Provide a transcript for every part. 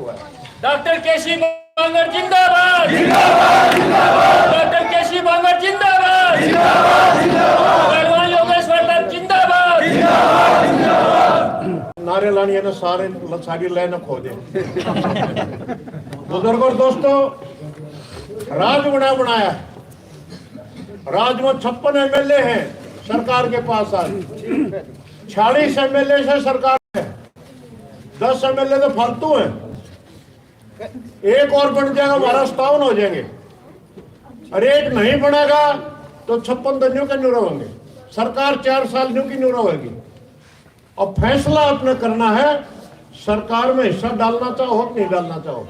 Doctor केसी बांगर जिंदाबाद, doctor केसी बांगर जिंदाबाद, पहलवान योगेश्वर दत्त जिंदाबाद। नारे लाने ने सारी लाइन खो दे। बुजुर्गों दोस्तों, राज बनाया, राज में 56 एमएलए हैं सरकार के पास आज, 46 एमएलए से सरकार है, 10 एमएलए तो फालतू हैं, एक और बन जाएगा हमारा 57 हो जाएंगे, और एक नहीं बनेगा तो 56 तो न्यू के न्यू रहेंगे। सरकार 4 साल न्यू की न्यू रहेगी। अब फैसला आपने करना है, सरकार में हिस्सा डालना चाहो कि नहीं डालना चाहो?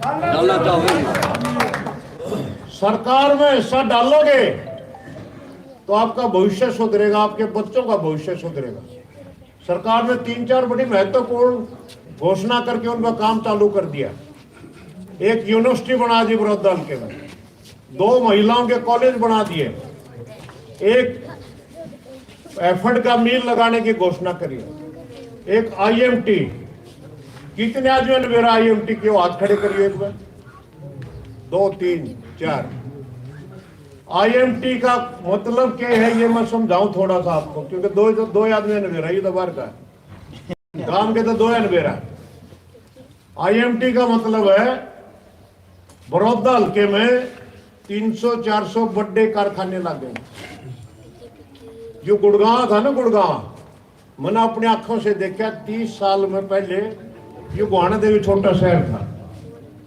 डालना चाहोगे? सरकार में हिस्सा डालोगे तो आपका भविष्य सुधरेगा, आपके बच्चों का भविष्य सुधरेगा। सरकार ने 3-4 बड़ी महत्वपूर्ण घोषणा करके उनका काम चालू कर दिया। एक यूनिवर्सिटी बना दी बड़ौदा हल्के में, 2 महिलाओं के कॉलेज बना दिए, एक एफर्ड का मिल लगाने की घोषणा करी, एक आईएमटी। कितने आदमी ने मेरा आईएमटी के हाथ खड़े करिए एक बार? 2, 3, 4। आईएमटी का मतलब क्या है ये मैं समझाऊं थोड़ा सा आपको, क्योंकि दो आदमी ने मेरा, ये तो बाहर का काम के तो 2 है मेरा। आईएमटी का मतलब है बड़ौदा हल्के में 300-400 बड़े कारखाने लगे। जो गुड़गांव था ना, गुड़गांव मैंने अपनी आंखों से देखा 30 साल में पहले। ये गोहाना देवी छोटा शहर था,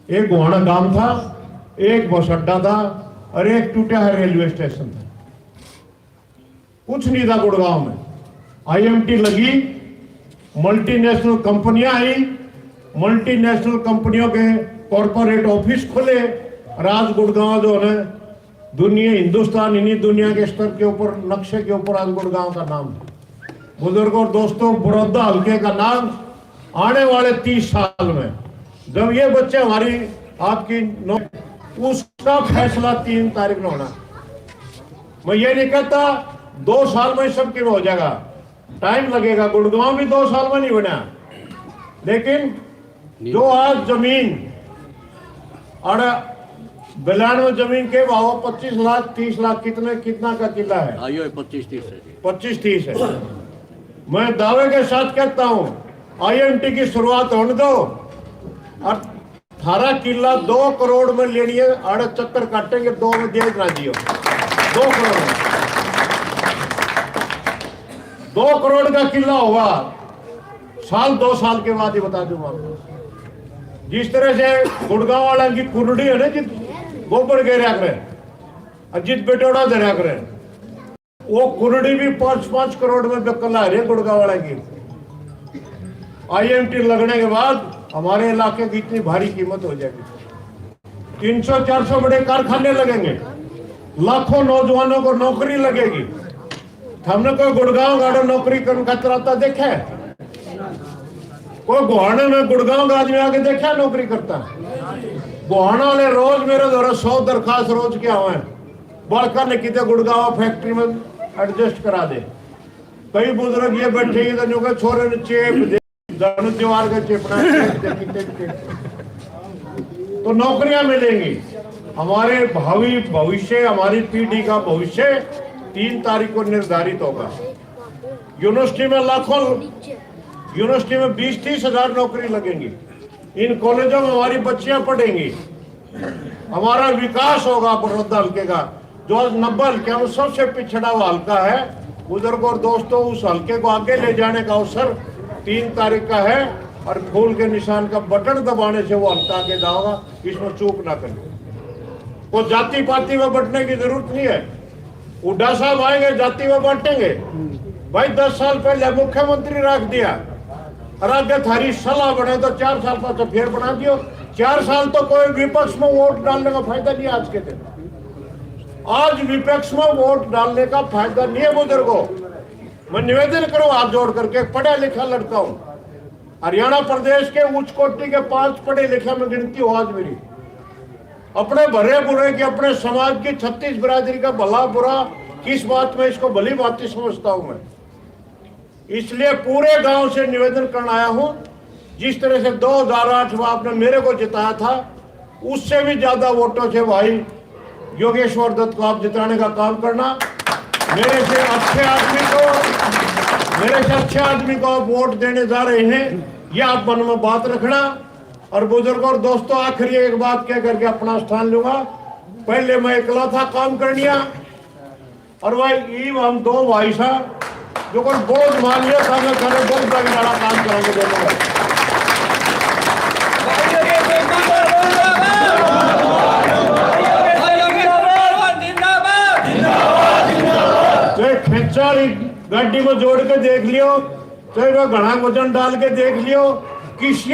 एक गोहाना गांव था, एक बस अड्डा था और एक टूटा है रेलवे स्टेशन था, कुछ नहीं था गुड़गांव में। आईएमटी लगी, मल्टीनेशनल कंपनियां आई, मल्टीनेशनल कंपनियों के कॉर्पोरेट ऑफिस खुले, राज गुड़गांव जो है दुनिया, हिंदुस्तान इन्हीं दुनिया के स्तर के ऊपर, नक्शे के ऊपर आज गुड़गांव का नाम है। बुजुर्गों और दोस्तों, बड़ौदा हल्के का नाम आने वाले 30 साल में जब ये बच्चे हमारी आपकी उसका फैसला 3 तारीख में होना। मैं ये नहीं कहता 2 साल में सबके हो जाएगा, टाइम लगेगा। गुड़गांव भी 2 साल में नहीं बना, लेकिन जो आज जमीन और 92 जमीन के भाव 25 लाख 30 लाख कितना का किला है? 25-30 है। मैं दावे के साथ कहता हूं आईएमटी की शुरुआत होने दो और 18 किला 2 करोड़ में लेनी है। 8 चक्कर काटेंगे, 2 में दे राजी हो। 2 करोड़ में 2 करोड़ का किला होगा, 2 साल के बाद ही बता दूंगा आपको। जिस तरह से गुड़गांव वाला की कुरडी है ना, जित गोबर घेरा करे, अजित बेटोड़ा धरा करे, वो कुरडी भी 5-5 करोड़ में बिकला है गुड़गांव वाला की। आईएमटी लगने के बाद हमारे इलाके की इतनी भारी कीमत हो जाएगी। 300-400 बड़े कारखाने लगेंगे, लाखों नौजवानों को नौकरी लगेगी। हमने कोई गुड़गांव गाड़ो नौकरी करता देखा है? कोई गोहाने में गुड़गांव का आदमी आके देखा नौकरी करता? गोहाना वाले रोज मेरे द्वारा 100 दरखास्त रोज के आवे, बड़का ने कितने गुड़गांव फैक्ट्री में एडजस्ट करा दे। कई बुजुर्ग ये बैठे तो छोरे ने चेप दे, दीवार का चेपना तो नौकरियां मिलेंगी। हमारे भावी भविष्य, हमारी पीढ़ी का भविष्य 3 तारीख को निर्धारित होगा। यूनिवर्सिटी में लाखों, यूनिवर्सिटी में 20-30 हजार नौकरी लगेंगी। इन कॉलेजों में हमारी बच्चियां पढ़ेंगी, हमारा विकास होगा। बड़ौदा हल्के का जो आज 90 हल्के में सबसे पिछड़ा हुआ हल्का है, बुजुर्गों और दोस्तों, उस हल्के को आगे ले जाने का अवसर 3 तारीख का है। और फूल के निशान का बटन दबाने से वो हल्का आगे जाओगा, इसमें चूक ना करें। वो जाति पाति में बंटने की जरूरत नहीं है। हुड्डा साहब आएंगे, जाति में बांटेंगे। भाई 10 साल पहले मुख्यमंत्री रख दिया, और आगे थारी सलाह बने तो 4 साल बाद तो फिर बना दियो। 4 साल तो कोई विपक्ष में वोट डालने का फायदा नहीं। आज के दिन आज विपक्ष में वोट डालने का फायदा नहीं है। बुजुर्गों, मैं निवेदन करूं हाथ जोड़ करके, पढ़ा लिखा लड़का हूं, हरियाणा प्रदेश के उच्च कोटि के 5 पढ़े लिखे में गिनती हो आज मेरी। अपने भरे बुरे की, अपने समाज की 36 बिरादरी का भला बुरा किस बात में, इसको भली बात समझता हूं मैं। इसलिए पूरे गांव से निवेदन करने आया हूं जिस तरह से 2008 में आपने मेरे को जिताया था, उससे भी ज्यादा वोटों से भाई योगेश्वर दत्त को आप जिताने का काम करना। मेरे से अच्छे आदमी को आप वोट देने जा रहे हैं, ये आप मन में बात रखना। और बुजुर्गों और दोस्तों, आखिरी एक बात कह करके अपना स्थान लूंगा। पहले मैं अकेला था काम करनिया, और भाई हम दो भाई साहब जो कोई बोझ मान लिया था, मैं करे बहुत बड़ा काम करेंगे दोनों भाई। खेचारी गाड़ी को जोड़ के देख लियो, तो घना वजन डाल के देख लियो, किसी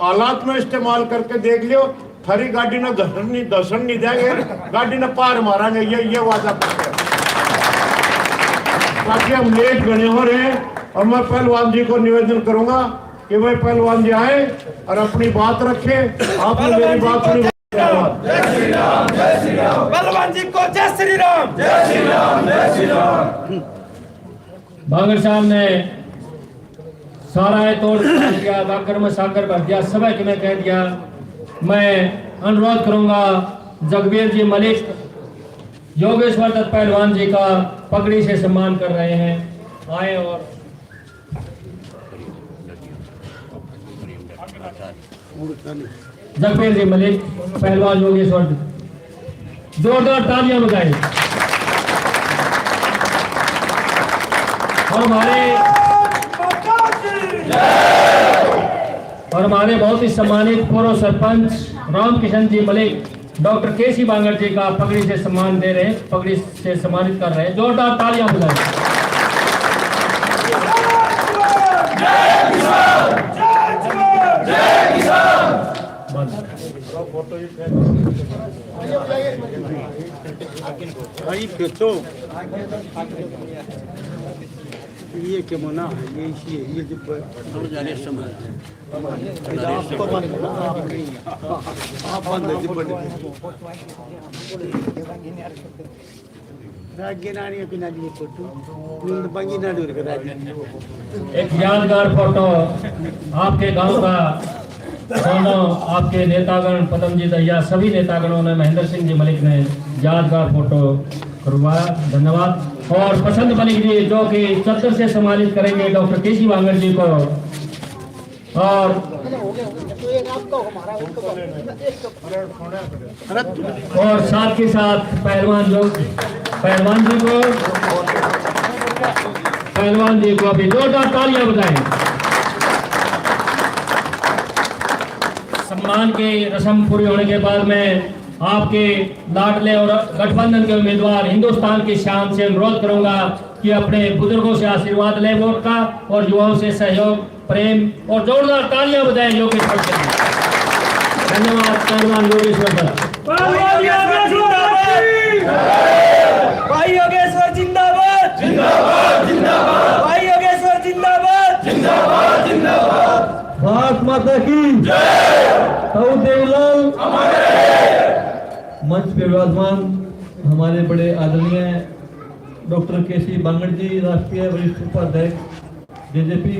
हालात में इस्तेमाल करके देख लियो, थारी गाड़ी ने दर्शन नहीं देंगे, गाड़ी ने पार मारेंगे, ये वादा करते हैं। ताकि हम लेट बने हो रहे हैं, और मैं पहलवान जी को निवेदन करूंगा कि भाई पहलवान जी आए और अपनी बात रखे। आपने मेरी बात सुनी। जय श्री राम, जय श्री राम। पहलवान जी को जय श्री राम, जय श्री राम, जय श्री राम। बांगर साहब ने सारा तोड़ दिया, बाकर में साकर भर दिया, सब के मैं कह दिया। मैं अनुरोध करूंगा जगबीर जी मलिक योगेश्वर दत्त पहलवान जी का पगड़ी से सम्मान कर रहे हैं, आए और जगबीर जी मलिक पहलवान योगेश्वर जोरदार तालियां बजाएं। और हमारे बहुत ही सम्मानित पूर्व सरपंच रामकिशन जी मलिक डॉक्टर केसी बांगर जी का पगड़ी से सम्मान दे रहे हैं, पगड़ी से सम्मानित कर रहे हैं। जोरदार तालियां बजाएं। ये क्यों ना ये इसी ये जो एक यादगार फोटो आपके गांव का, दोनों आपके नेतागण पदमजी दहिया सभी नेतागणों ने, महेंद्र सिंह जी मलिक ने यादगार फोटो करवाया, धन्यवाद। और पसंद मलिक जी जो कि चद्दर से सम्मानित करेंगे डॉक्टर केसी बांगर जी को। और साथ के साथ पहलवान जी को अभी जोरदार तालियां बजाएं। सम्मान की रस्म पूरी होने के बाद में आपके लाडले और गठबंधन के उम्मीदवार हिंदुस्तान की शान से अनुरोध करूंगा कि अपने बुजुर्गों से आशीर्वाद लें वोट का, और युवाओं से सहयोग, प्रेम और जोरदार तालियां बजाएं योगेश्वर के लिए। धन्यवाद। पहलवान योगेश्वर दत्त। भाई योगेश्वर जिंदाबाद, जिंदाबाद, जिंदाबाद। भाई योगेश्वर जिंदाबाद, जिंदाबाद, जिंदाबाद। भारत माता की जय। ताऊ देवलाल मंच पे विराजमान हमारे बड़े आदरणीय डॉक्टर केसी बांगड़ जी, राष्ट्रीय वरिष्ठ उपाध्यक्ष जेजेपी,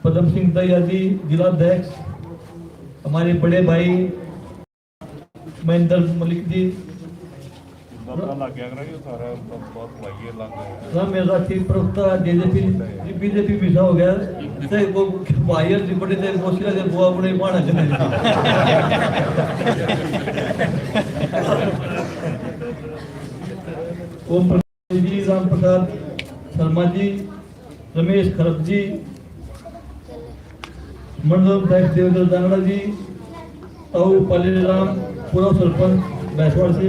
पदम सिंह दहिया जी जिला अध्यक्ष, हमारे बड़े भाई महेंद्र मलिक जी, राष्ट्रीय प्रवक्ता जेजेपी बीजेपी पीछा हो गया वो भाई बड़े थे मुश्किल से बुआ बड़े माना ओम प्रकाश जी, राम प्रसाद शर्मा जी, रमेश खरप जी, मंडल अध्यक्ष देवेंद्र दांगड़ा जी, ताऊ पालीराम पूर्व सरपंच बैसवाड़ से,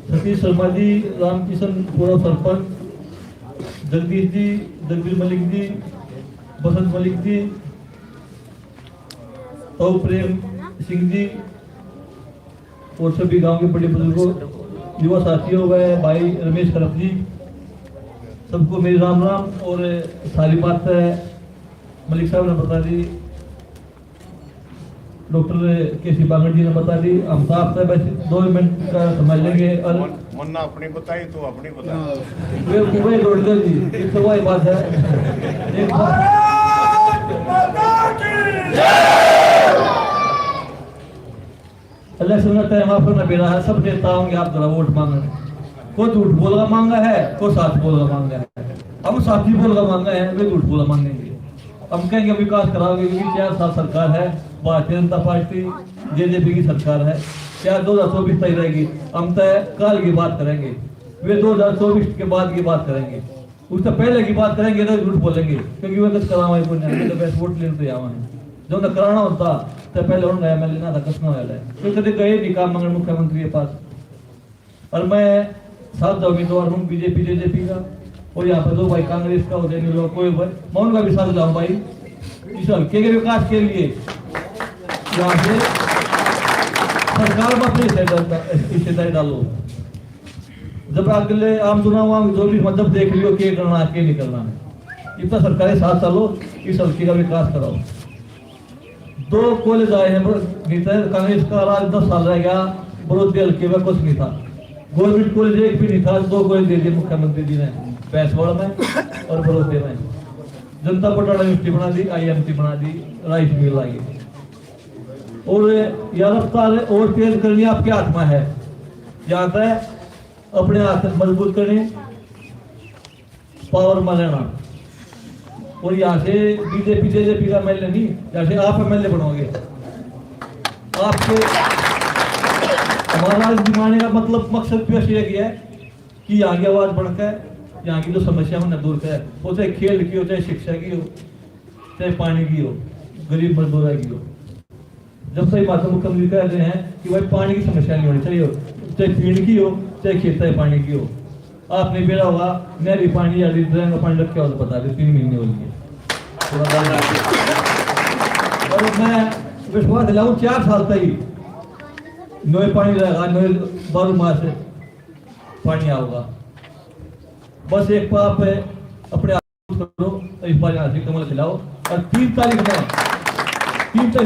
सतीश शर्मा जी, रामकिशन पूर्व सरपंच, जगदीश जी, जगबीर मलिक जी, बसंत मलिक जी, ताऊ प्रेम सिंह जी और सभी गांव के बड़े बुजुर्गों, युवा साथियों व भाई रमेश खरप जी, सबको मेरी राम राम। और सारी बात मलिक साहब ने बता दी। डॉक्टर केसी बांगड़ जी ने बता दी। हम साहब से बस 2 मिनट का समझ लेंगे और मन्ना अपनी बताई तो अपनी बता। वे कुबे जोड़ दो जी, एक तो वही बात है। एक इलेक्शन का टाइम आप ना बेरा है, सब नेता होंगे आप जरा वोट मांगने, कोई झूठ बोलगा मांगा है, कोई सच बोलगा मांगा है। हम साथी बोलगा मांगा है, वे झूठ बोला मांगेंगे। हम कहेंगे विकास कराओगे, क्योंकि 4 साल सरकार है, भारतीय जनता पार्टी जेजेपी की सरकार है। क्या 2024 तक रहेगी? हम तो कल की बात करेंगे, वे 2024 के बाद की बात करेंगे, उससे पहले की बात करेंगे तो झूठ बोलेंगे, क्योंकि वे कुछ करावा तो बस वोट लेते जावा है। जो न कराना होता तो पहले उन्होंने मैं लेना था, कसना वाला है, तो कभी गए नहीं काम मंगल मुख्यमंत्री के पास। और मैं साथ उम्मीदवार हूँ बीजेपी जेजेपी का, और यहाँ पर 2 भाई कांग्रेस का हो जाएंगे लोग, कोई भाई मैं उनका भी साथ लाऊं भाई इस हल्के के विकास के लिए। यहाँ से सरकार में अपनी हिस्सेदारी डालो। जब अगले आम चुनाव जो भी मतलब देख लियो क्या करना क्या नहीं करना है, इतना सरकारी साथ चलो, इस हल्के का विकास कराओ। 2 कॉलेज आए हैं, कांग्रेस का राज 10 साल रह गया, बड़ोदरी हल्के में कुछ नहीं था, गवर्नमेंट कॉलेज एक भी नहीं था। 2 कॉलेज दे दिए मुख्यमंत्री जी ने, पैसवाड़ा में और बड़ोदरी में। जनता पटाला यूनिवर्सिटी बना दी, IMT बना दी, राइस मिल आई। और यह रफ्तार और तेज करनी आपके हाथ में है। यहाँ तक अपने हाथ मजबूत करने, पावर में लेना। और यहाँ से बीजेपी जेजेपी का MLA नहीं, जैसे आप MLA बनोगे, आपके हमारा दिमाने का मतलब मकसद भी यही है कि यहाँ की आवाज बढ़कर यहाँ की जो समस्या है दूर करे, वो चाहे खेल की हो, चाहे शिक्षा की हो, चाहे पानी की हो, गरीब मजदूर की हो। जब सही माता मुख्यमंत्री कह रहे हैं कि भाई पानी की समस्या नहीं होनी चाहिए, चाहे पीने की हो, चाहे खेत पानी की हो। आपने बेरा होगा नहरी पानी या ड्रेन का पानी रखा हो तो बता दें 3 महीने हो गए। और मैं विश्वास दिलाऊं 4 साल तक ही नए पानी रहेगा, नए 12 माह से पानी आऊगा। बस एक पाप है, अपने आप करो, इस बार यहाँ से कमल खिलाओ। और 3 तारीख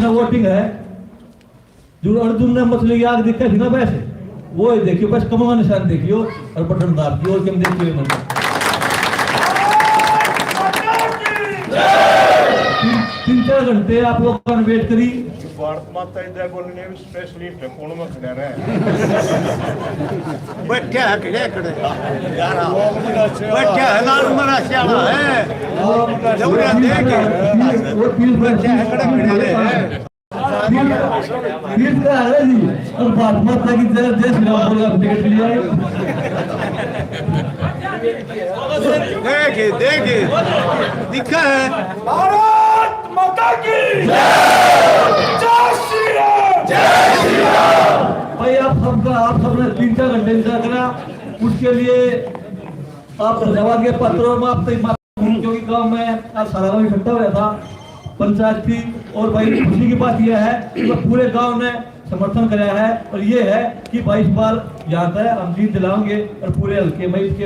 वोटिंग है। जो अर्जुन ने मछली की आग दिखा थी ना, वैसे वो देखियो, बस कमल निशान देखियो और बटन दाबियो, और कम देखियो नहीं। 3-4 घंटे आप लोग का वेट करी। भारत माता जय बोलने में स्पेशलिस्ट है, कौन में खड़ा रहे बैठा है खड़े खड़े बैठा है लाल मरा सियाना है जबरिया देख वो 3 बैठा है खड़े खड़े है का है जी। और भारत माता की जय जय श्री राम बोला, टिकट लिया देखे दिखा है। भारत माता की जय श्री राम, जय श्री राम। भाई आप सबने 3-4 घंटे इंतजार करा, उसके लिए आप धन्यवाद के पत्रों में आप क्योंकि गांव में आज सारा गांव इकट्ठा हुआ था, पंचायत थी। और भाई खुशी की बात यह है कि पूरे गांव ने समर्थन कराया है, और ये है कि 22 बार यहाँ तक हम जीत दिलाएंगे और पूरे हल्के में इसके